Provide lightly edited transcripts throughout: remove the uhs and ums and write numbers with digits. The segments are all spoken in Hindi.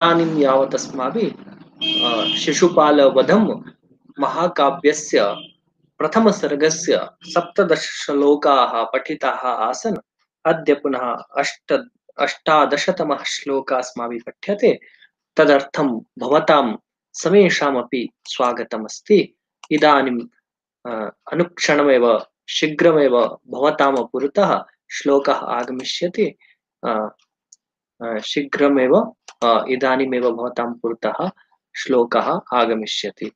इदानीं यावत् अस्माभिः शिशुपालवधं महाकाव्यस्य प्रथमसर्गस्य 17 श्लोकाः पठिताः आसन्। अद्य पुनः अष्टादशतमः श्लोकः अस्माभिः पठ्यते। तदर्थं भवतां समेषामपि स्वागतमस्ति। इदानीं अनुक्षणमेव शीघ्रमेव भवतां पुरतः श्लोकः आगमिष्यति। शीघ्रमेव इदानीमेव भवतां पुरतः श्लोकः आगमिष्यति।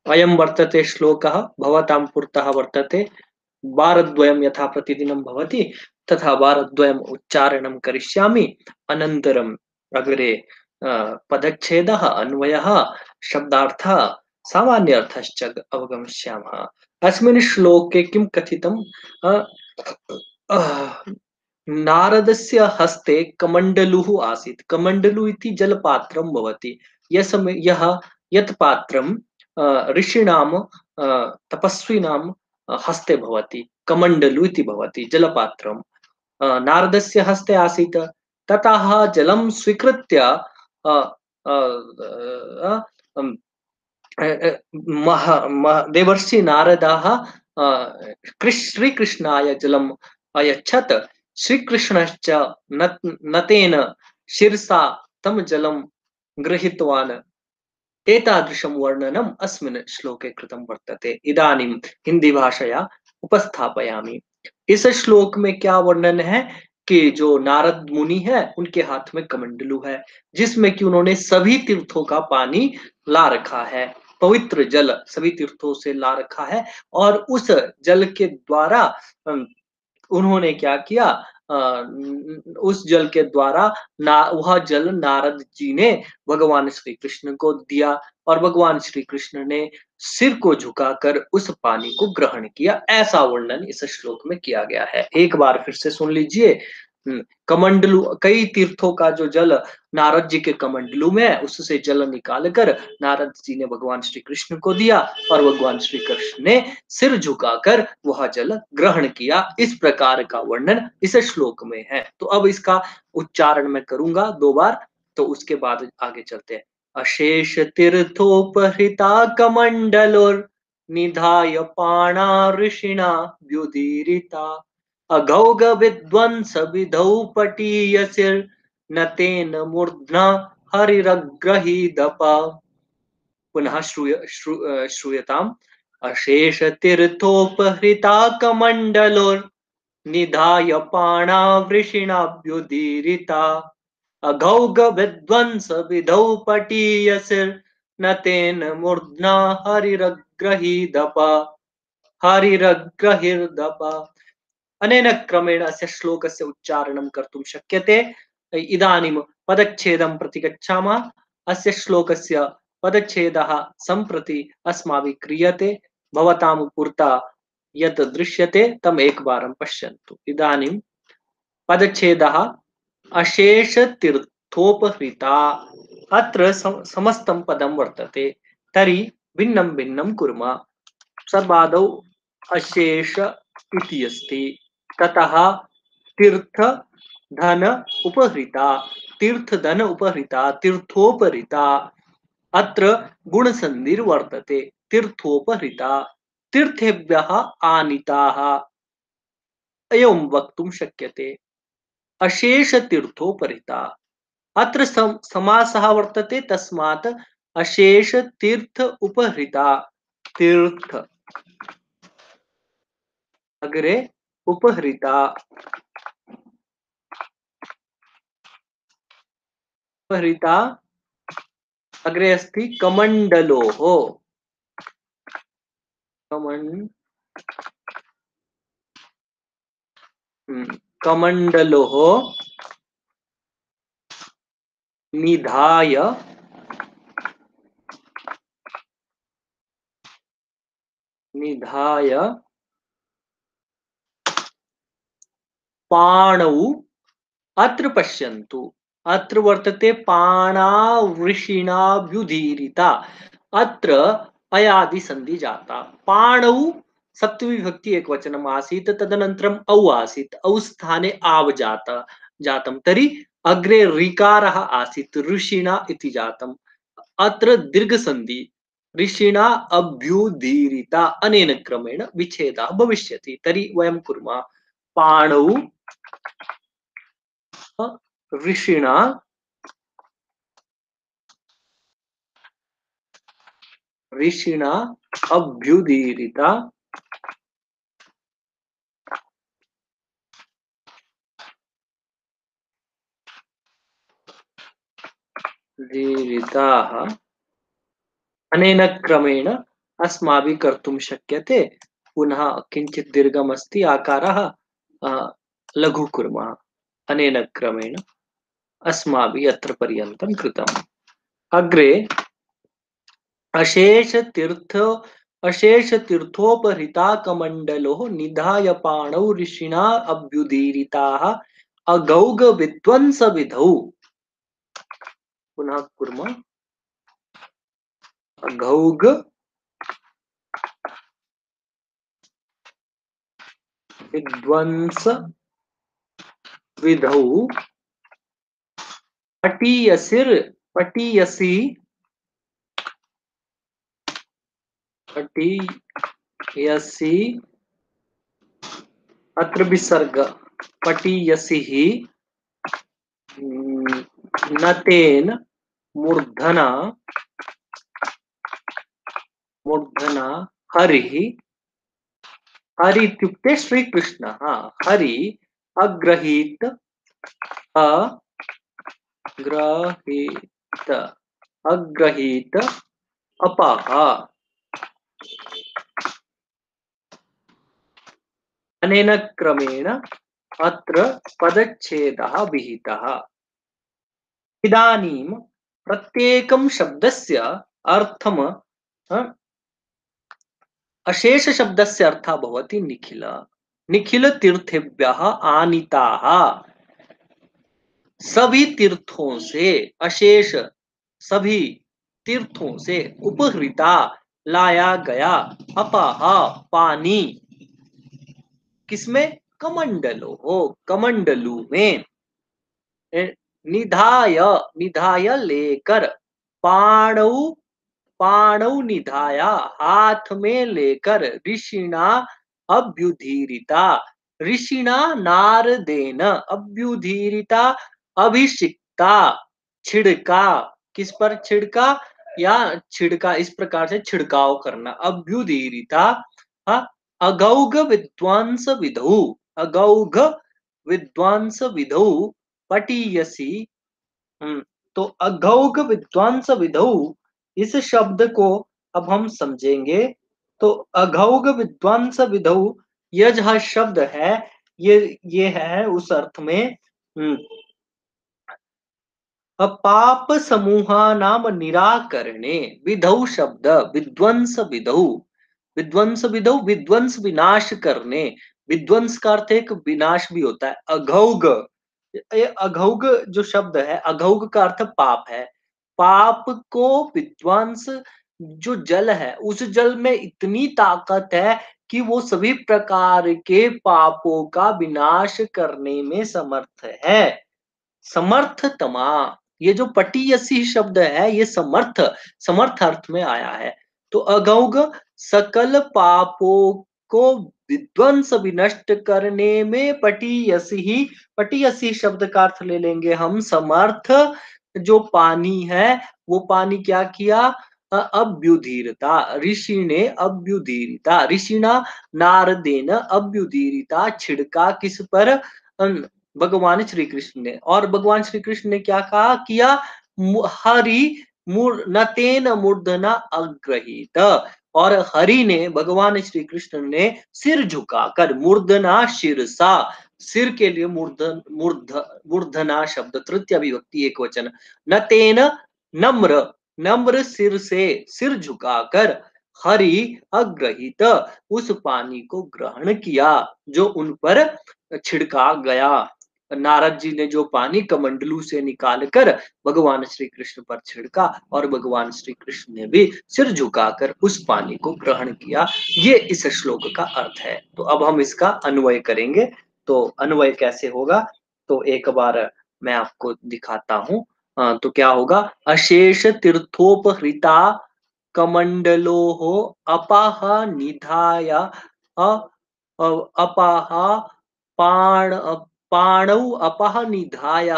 अयं वर्तते श्लोकः भवतां पुरतः वर्तते। वारद्वयं यथा प्रतिदिनं भवति तथा वारद्वयम् उच्चारणं करिष्यामि। अनन्तरम् अग्रे पदच्छेदः, अन्वयः, शब्दार्थः, सामान्य अर्थश्च अवगमिष्यामः। अस्मिन् श्लोके किं कथितं? नारदस्य हस्ते कमण्डलुः आसीत्। कमण्डलु इति जलपात्रं भवति। यः यत् पात्रं ऋषीणां तपस्विनां हस्ते भवति, कमण्डलु इति भवति जलपात्रं। नारदस्य हस्ते आसीत्। ततः जलं स्वीकृत्य देवर्षि नारदः श्रीकृष्णाय जलम् अयच्छत्। श्रीकृष्णश्च नतेन शिरसा तं जलं गृहीतवान्। एतादृशं वर्णनम् अस्मिन् श्लोके कृतं वर्तते। इदानीं हिंदी भाषया उपस्थापयामि। इस श्लोक में क्या वर्णन है कि जो नारद मुनि है उनके हाथ में कमंडलू है, जिसमें कि उन्होंने सभी तीर्थों का पानी ला रखा है। पवित्र जल सभी तीर्थों से ला रखा है और उस जल के द्वारा उन्होंने क्या किया, उस जल के द्वारा वह जल नारद जी ने भगवान श्री कृष्ण को दिया और भगवान श्री कृष्ण ने सिर को झुकाकर उस पानी को ग्रहण किया। ऐसा वर्णन इस श्लोक में किया गया है। एक बार फिर से सुन लीजिए। कमंडलू, कई तीर्थों का जो जल नारद जी के कमंडलू में है, उससे जल निकालकर नारद जी ने भगवान श्री कृष्ण को दिया और भगवान श्री कृष्ण ने सिर झुकाकर वह जल ग्रहण किया। इस प्रकार का वर्णन इस श्लोक में है। तो अब इसका उच्चारण मैं करूंगा 2 बार, तो उसके बाद आगे चलते हैं। अशेष तीर्थोपहृता कमंडलोर निधाय पाणा ऋषिणा व्युदीरिता अघौघ विध्वंस विधौ पटीयसिर न तेन मूर्ध्ना हरिरग्रहीदप। पुनः श्रूयताम्। अशेष तीर्थोपहृता कमण्डलोर निधाय पाणावृषिणाभ्युदीरिता अघौघ विध्वंस विधौ पटीयसिर न तेन मूर्ध्ना हरिरग्रहीदप। हरिरग्रहीर्दप। अनेन क्रमेण अस्य श्लोकस्य उच्चारणं कर्तुं शक्यते। इदानीं पदच्छेदं प्रति गच्छामः। अस्य श्लोकस्य पदच्छेदः सम्प्रति अस्माभिः क्रियते। भवतां पुरतः यत् दृश्यते तम् एकवारं पश्यन्तु। इदानीं पदच्छेदः अशेषतीर्थोपहृता। अत्र समस्तं पदं वर्तते। तर्हि भिन्नं भिन्नं कुर्मः। सर्वादौ अशेष इति अस्ति। ततः तीर्थ धन उपहृता, तीर्थ धन उपहृता, तीर्थोपहृता। अत्र गुणसन्धिर्वर्तते। तीर्थोपहृता, तीर्थेभ्यः आनीताः, एवं वक्तुं शक्यते। अशेष तीर्थोपहृता, अत्र समासः वर्तते, तस्मात् अशेष तीर्थ उपहृता। तीर्थ अग्रे उपहृता, उपहृता अग्रे अस्ति कमण्डलोः। कमण्डलोः निधाय निधाय पाणौ। अत्र पश्यन्तु, अत्र वर्तते पाणावृषिणाभ्युदीरिता। अत्र अयादि संधि जाता। पाणौ सप्तमी विभक्ति एकवचनम् आसीत्, तदनन्तरम् औ आसीत्, औ स्थाने आव जाता जातं। तर्हि अग्रे ऋकारः आसीत् ऋषिणा इति जातम्। अत्र दीर्घसन्धि ऋषिणा अभ्युदीरिता अनेन क्रमेण विच्छेदः भविष्यति। तर्हि वयं कुर्मः पाणौ ऋषिणा ऋषिणा अभ्युदीरिता दीरिताः अनेन क्रमेण अस्माभिः कर्तुं शक्यते। पुनः किञ्चित् दीर्घमस्ति आकारः, लघु कुर्मः। अनेन क्रमेण अस्माभिः अत्र पर्यन्तं कृतम्। अग्रे अशेषतीर्थोपहृताकमण्डलो निधाय पाणौ ऋषिणा अभ्युदीरिताः अगौगविध्वंसविधौ। पुनः कुर्मः अगौग विध्वंस विधौ पटीयसिर पटीयसी पटीयसी अत्र विसर्ग पटीयसी नतेन मूर्धना मूर्धना हरिः हरि इत्युक्ते श्रीकृष्णः हरि अग्रहीत अग्रहीत अग्रहीत अपः अनेन क्रमेण अत्र पदच्छेदः विहितः। इदानीं प्रत्येकं शब्दस्य अर्थम् अशेष शब्दस्य अर्थः भवति निखिल। निखिल तीर्थेभ्यः आनीताः सभी तीर्थों से अशेष सभी तीर्थों से उपहृता लाया गया अपह पानी किसमें कमंडलो हो कमंडलू में निधाय निधाय लेकर पाणौ पाणौ निधाया हाथ में लेकर ऋषिणा अभ्युदीरिता ऋषिणा नारदेन अभ्युदीरिता अभिषिक्ता छिड़का किस पर छिड़का या छिड़का इस प्रकार से छिड़काव करना अभ्युदीरिता अगौग विद्वांस विधौ अगौघ विद्वांस विधौ पटीयसी। तो अघौघ विद्वांस विधौ इस शब्द को अब हम समझेंगे। तो अघौघ विद्वांस विधौ यह जो शब्द है ये है उस अर्थ में पाप समूहानाम निराकरणे विधौ शब्द विध्वंस विधौ विध्वंस विधौ विध्वंस विनाश करने विध्वंस का अर्थ एक विनाश भी होता है। अघौघ ये अघौघ जो शब्द है अघौघ का अर्थ पाप है। पाप को विध्वंस जो जल है उस जल में इतनी ताकत है कि वो सभी प्रकार के पापों का विनाश करने में समर्थ है। समर्थतमा ये जो पटीयसी शब्द है ये समर्थ समर्थ अर्थ में आया है। तो अघौघ सकल पापों को विध्वंस विनष्ट करने में पटीयसी शब्द का अर्थ ले लेंगे हम समर्थ। जो पानी है वो पानी क्या किया अभ्युदीरता ऋषि ने अभ्युदीरिता ऋषिणा नारदेन अभ्युदीरिता छिड़का किस पर भगवान श्री कृष्ण ने। और भगवान श्री कृष्ण ने क्या कहा किया हरि नतेन मूर्धना अग्रहीत और हरि ने भगवान श्री कृष्ण ने सिर झुकाकर मूर्धना शिरसा सिर के लिए मूर्धना शब्द तृतीय विभक्ति एक वचन नतेन नम्र नम्र सिर से सिर झुकाकर हरि अग्रहित उस पानी को ग्रहण किया जो उन पर छिड़का गया। नारद जी ने जो पानी कमंडलू से निकालकर भगवान श्री कृष्ण पर छिड़का और भगवान श्री कृष्ण ने भी सिर झुकाकर उस पानी को ग्रहण किया। ये इस श्लोक का अर्थ है। तो अब हम इसका अन्वय करेंगे। तो अन्वय कैसे होगा तो एक बार मैं आपको दिखाता हूँ। तो क्या होगा, अशेष तीर्थोपहृता कमंडलोः अपाः निधाय अपाः पाण पाणौ अपाः निधाय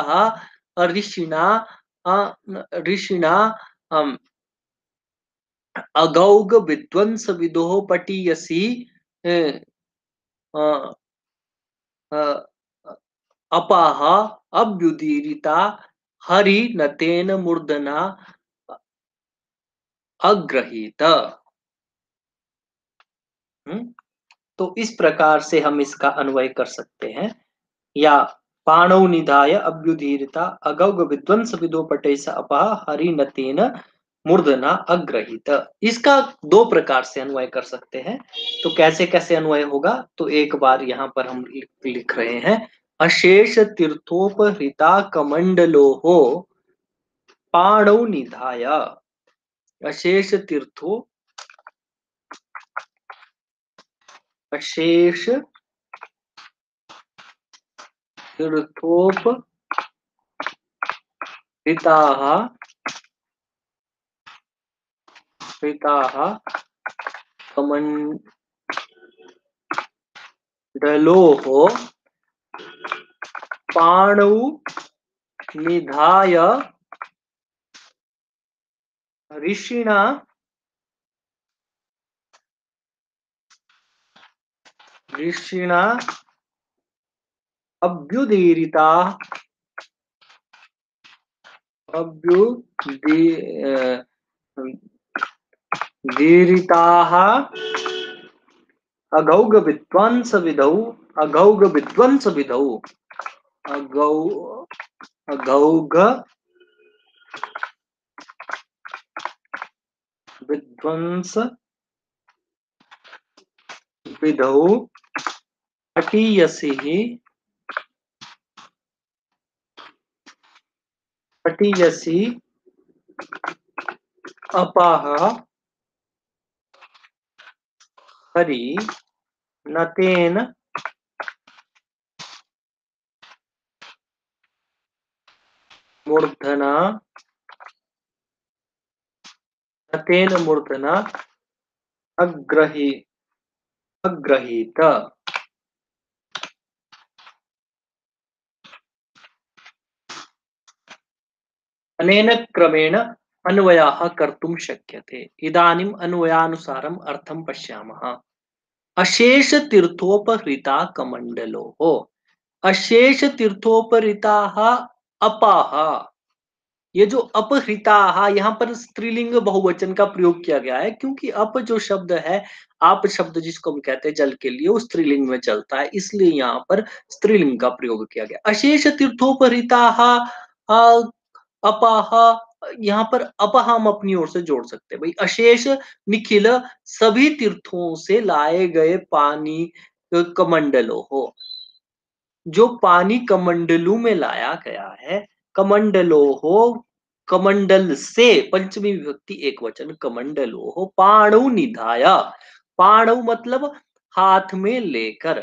ऋषिणा ऋषिणा अम, अगौग विध्वंस विदो पटीयसी अ, अ, अ, अपाः अभ्युदीरिता हरि नतेन मूर्धना अग्रहीत। हम्म, तो इस प्रकार से हम इसका अन्वय कर सकते हैं। या पाणौ निधाय अभ्युदीरिता अगौग विध्वंस विदो पटे स अपः हरिनतेन मूर्धना अग्रहित। इसका दो प्रकार से अन्वय कर सकते हैं। तो कैसे कैसे अन्वय होगा, तो एक बार यहाँ पर हम लिख रहे हैं, अशेष तीर्थोपहृता कमंडलो हो पाणौ निधाय। अशेष तीर्थो अशेष तीर्थोपहृताः हृताः कमण्डलोः पाणौ निधाय ऋषिणा ऋषिणा अभ्युदीरिता अभ्युदीरिताः अघौघ विद्वांस विधौ अघौघ विद्वंस विधौ अघौ अघौघ विध्वंस विधौ पटीयसी पटीयसी अपाः हरि नतेन मूर्धना नतेन मूर्धना अग्रही अग्रहीत। अनेन क्रमेण अन्वयाः कर्तुं शक्यते। इदानीम् अन्वयानुसारम् अर्थं पश्यामः। अशेष तीर्थोपहृता कमंडलोः, अशेष तीर्थोपहृताः अपाः। ये जो अपहृताः, यहाँ पर स्त्रीलिंग बहुवचन का प्रयोग किया गया है, क्योंकि अप जो शब्द है, आप शब्द जिसको हम कहते हैं जल के लिए, वो स्त्रीलिंग में चलता है, इसलिए यहाँ पर स्त्रीलिंग का प्रयोग किया गया। अशेष तीर्थोपहृताः अपाह, यहाँ पर अपा हम अपनी ओर से जोड़ सकते हैं भाई। अशेष निखिल सभी तीर्थों से लाए गए पानी कमंडलो हो, जो पानी कमंडलू में लाया गया है। कमंडलो हो, कमंडल से पंचमी विभक्ति एक वचन, कमंडलो हो पाणु निधाया। पाणु मतलब हाथ में लेकर।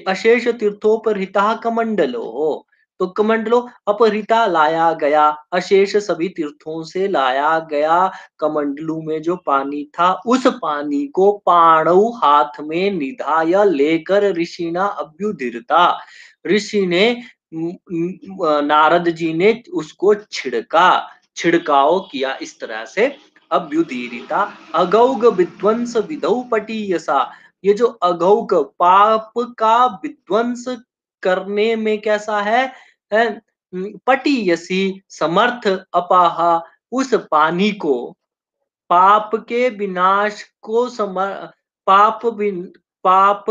अशेष तीर्थों पर हिता कमंडलो हो, तो कमंडलो अपहृता लाया गया, अशेष सभी तीर्थों से लाया गया कमंडलू में जो पानी था, उस पानी को पाणु हाथ में निधाय लेकर ऋषिना अभ्युदीरता, ऋषि ने नारद जी ने उसको छिड़काव किया इस तरह से। अभ्युदीरिता अगौग विध्वंस विधौ पटीयसा, ये जो अगौग पाप का विध्वंस करने में कैसा है, पटीयसी समर्थ अपाहा, उस पानी को, पाप के विनाश को पाप पाप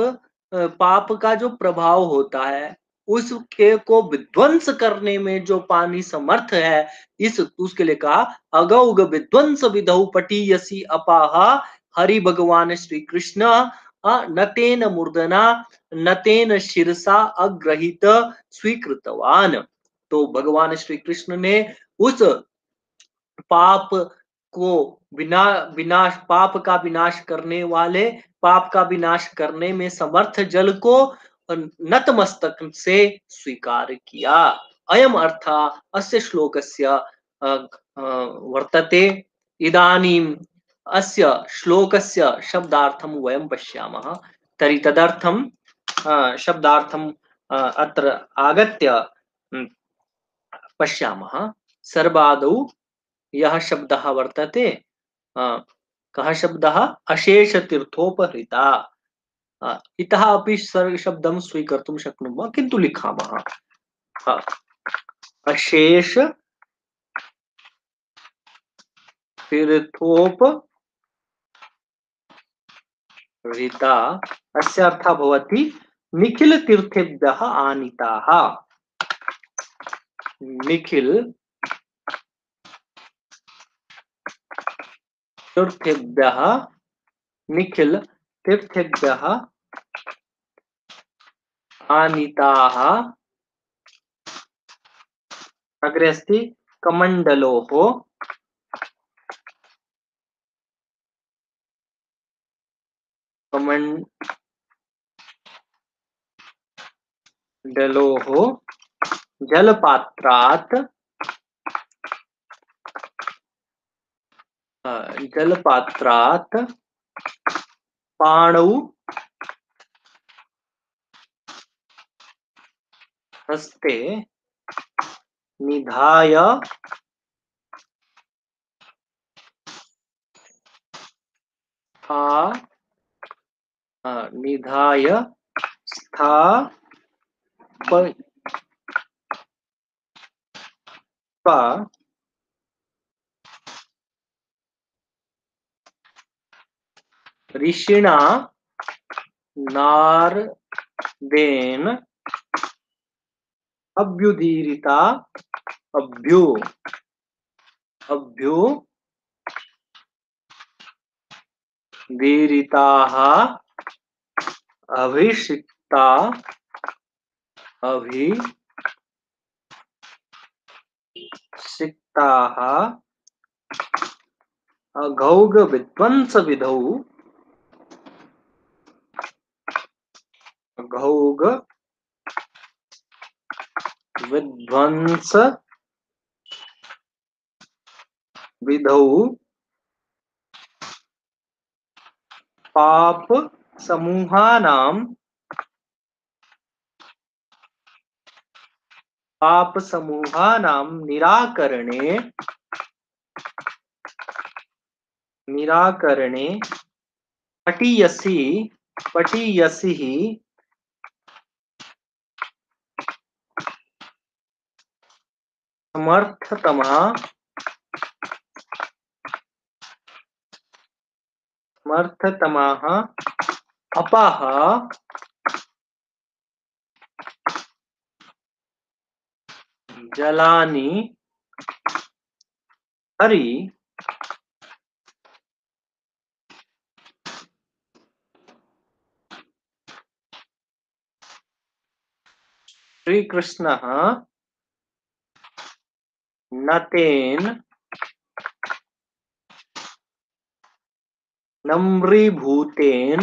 पाप का जो प्रभाव होता है, उसके को विध्वंस करने में जो पानी समर्थ है, इस उसके लिए कहा अगौग विध्वंस विधौ पटीयसी अपाहा, हरि भगवान श्री कृष्ण नतेन मूर्धना नतेन शिरसा अग्रहित स्वीकृतवान। तो भगवान श्री कृष्ण ने उस पाप को विनाश, पाप का विनाश करने वाले, पाप का विनाश करने में समर्थ जल को नतमस्तक से स्वीकार किया। अयम अर्थ अस्य श्लोकस्य वर्तते। इदानीम् अस्य श्लोकस्य शब्दार्थं वयं पश्यामः। तर्हि तदर्थं शब्दार्थं अत्र आगत्य पश्यामः। सर्वादौ यः शब्दः वर्तते, कः शब्दः? अशेषतीर्थोपहृता। इतः अपि शब्दं स्वीकर्तुं शक्नुमः, किन्तु लिखामः अशेष तीर्थोपहृता। अस्य अर्थः भवति निखिल तीर्थेभ्यः आनीताः। निखिल तीर्थेभ्यः, निखिल तीर्थेभ्यः आनीताः। अग्रे अस्ति कमण्डलोः। कमण्डलोः जलपात्रात्, जलपात्रात् पाणौ हस्ते निधाय निधाय स्थापयित्वा ऋषिणा नारदेन अभ्युदीरिता अभ्युदीरिताः अभिषिक्ताः अघौघ विध्वंस विधौ, अघौघ विध्वंस विधौ पाप समूहानां निराकरणे पटीयसी समर्थतमः अपः जलानि हरि श्रीकृष्णः न तेन नम्रीभूतेन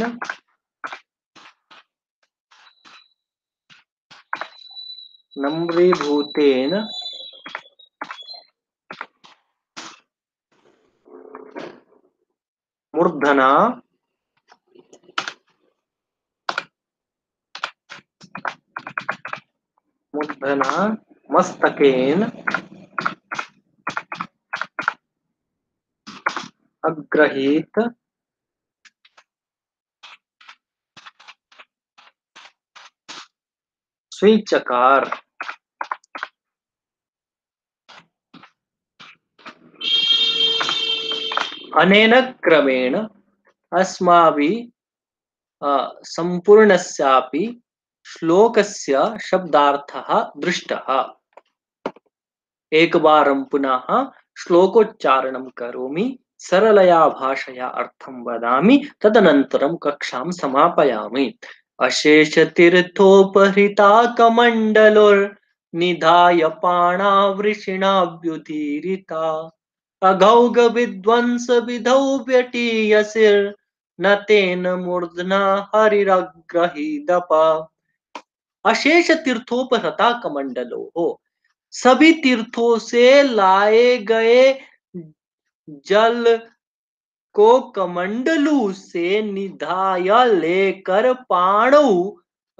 मूर्धना मस्तकेन अग्रहीत स्वीचकार। अनेन क्रमेण अस्माभिः सम्पूर्णस्यापि श्लोकस्य शब्दार्थः दृष्टः। एकवारं पुनः श्लोकोच्चारणं करोमि, सरलया भाषया अर्थं वदामि, तदनन्तरं कक्षां समापयामि। अशेषतीर्थोपहृता कमण्डलोर्निधाय पाणावृषिणाभ्युदीरिता अघौघ विध्वंस विधौ व्यटीयसिर्न तेन मूर्धना हरिरग्रहीदप। अशेष तीर्थोपहृता कमंडलो हो। सभी तीर्थों से लाए गए जल को कमंडलू से निधाय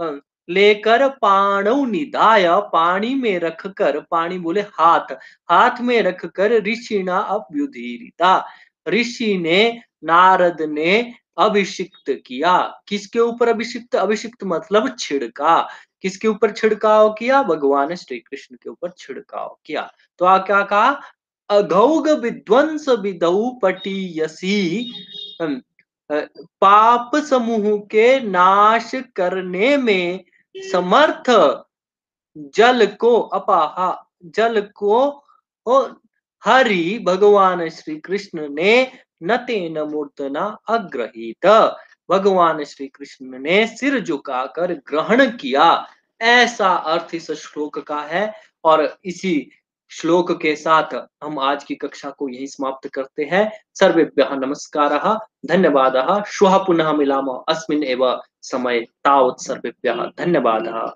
अ, लेकर पाणौ निधाय पानी में रखकर, पानी बोले हाथ, हाथ में रखकर ऋषिणा अभ्युदीरिता, ऋषि ने, नारद ने अभिषिक्त किया। किसके ऊपर अभिषिक्त? अभिषिक्त मतलब छिड़का। किसके ऊपर छिड़काव किया? भगवान श्री कृष्ण के ऊपर छिड़काव किया। तो क्या कहा? अघौघ विध्वंस विदौ पटीयसी, अम, अ, पाप समूह के नाश करने में समर्थ जल को अपाहा, जल को ओ हरि भगवान श्री कृष्ण ने नतेन मूर्तना अग्रहीत, भगवान श्री कृष्ण ने सिर झुकाकर ग्रहण किया। ऐसा अर्थ इस श्लोक का है। और इसी श्लोक के साथ हम आज की कक्षा को यही समाप्त करते हैं। सर्वेभ्यः नमस्कारः, धन्यवादः। श्वः पुनः मिलामः अस्मिन् एव समये। तावत् सर्वेभ्यः धन्यवादः।